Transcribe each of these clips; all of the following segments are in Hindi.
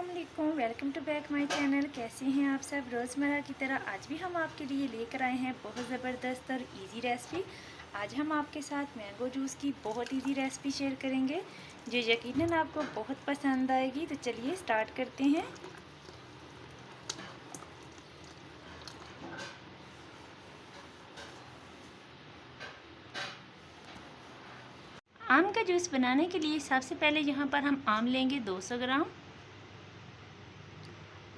अस्सलामुअलैकुम, welcome to back my channel. कैसे हैं आप सब। रोज़मर्रा की तरह आज भी हम आपके लिए लेकर आए हैं बहुत ज़बरदस्त और इजी रेसिपी। आज हम आपके साथ मैंगो जूस की बहुत इजी रेसिपी शेयर करेंगे जो यकीनन आपको बहुत पसंद आएगी। तो चलिए स्टार्ट करते हैं। आम का जूस बनाने के लिए सबसे पहले यहाँ पर हम आम लेंगे 200 ग्राम।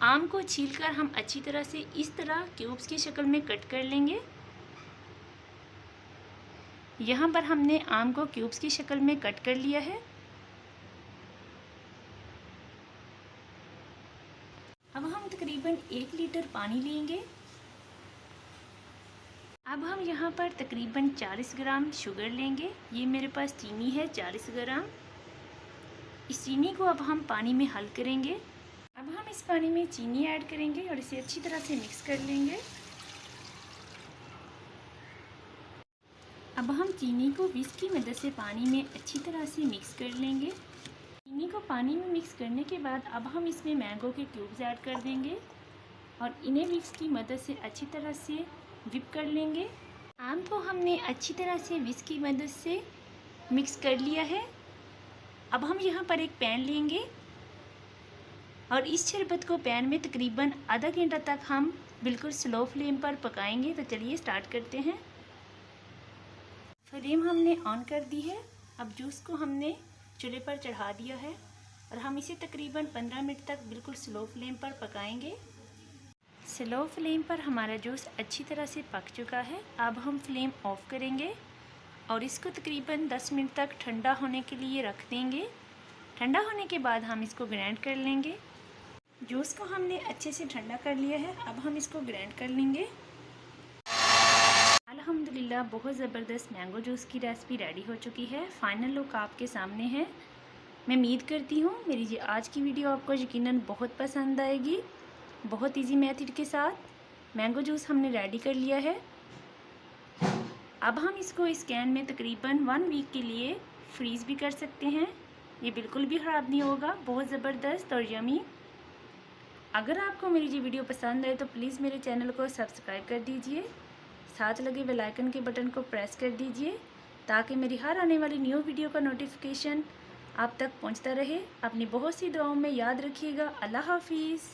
आम को छीलकर हम अच्छी तरह से इस तरह क्यूब्स की शक्ल में कट कर लेंगे। यहाँ पर हमने आम को क्यूब्स की शक्ल में कट कर लिया है। अब हम तकरीबन 1 लीटर पानी लेंगे। अब हम यहाँ पर तकरीबन 40 ग्राम शुगर लेंगे। ये मेरे पास चीनी है 40 ग्राम। इस चीनी को अब हम पानी में हल करेंगे। अब हम इस पानी में चीनी ऐड करेंगे और इसे अच्छी तरह से मिक्स कर लेंगे। अब हम चीनी को विस्क की मदद से पानी में अच्छी तरह से मिक्स कर लेंगे। चीनी को पानी में मिक्स करने के बाद अब हम इसमें मैंगो के क्यूब्स ऐड कर देंगे और इन्हें विस्क की मदद से अच्छी तरह से विप कर लेंगे। आम को हमने अच्छी तरह से विस्क की मदद से मिक्स कर लिया है। अब हम यहाँ पर एक पैन लेंगे और इस शरबत को पैन में तकरीबन आधा घंटा तक हम बिल्कुल स्लो फ्लेम पर पकाएंगे। तो चलिए स्टार्ट करते हैं। फ्लेम हमने ऑन कर दी है। अब जूस को हमने चूल्हे पर चढ़ा दिया है और हम इसे तकरीबन 15 मिनट तक बिल्कुल स्लो फ्लेम पर पकाएंगे। स्लो फ्लेम पर हमारा जूस अच्छी तरह से पक चुका है। अब हम फ्लेम ऑफ करेंगे और इसको तकरीबन 10 मिनट तक ठंडा होने के लिए रख देंगे। ठंडा होने के बाद हम इसको ग्राइंड कर लेंगे। जूस को हमने अच्छे से ठंडा कर लिया है। अब हम इसको ग्राइंड कर लेंगे। अल्हम्दुलिल्लाह बहुत ज़बरदस्त मैंगो जूस की रेसिपी रेडी हो चुकी है। फाइनल लुक आपके सामने है। मैं उम्मीद करती हूँ मेरी आज की वीडियो आपको यकीनन बहुत पसंद आएगी। बहुत इजी मेथड के साथ मैंगो जूस हमने रेडी कर लिया है। अब हम इसको इस कैन में तकरीबन 1 वीक के लिए फ्रीज़ भी कर सकते हैं। ये बिल्कुल भी ख़राब नहीं होगा। बहुत ज़बरदस्त और यमी। अगर आपको मेरी ये वीडियो पसंद आए तो प्लीज़ मेरे चैनल को सब्सक्राइब कर दीजिए। साथ लगे बेल आइकन के बटन को प्रेस कर दीजिए ताकि मेरी हर आने वाली न्यू वीडियो का नोटिफिकेशन आप तक पहुंचता रहे। अपनी बहुत सी दुआओं में याद रखिएगा। अल्लाह हाफिज़।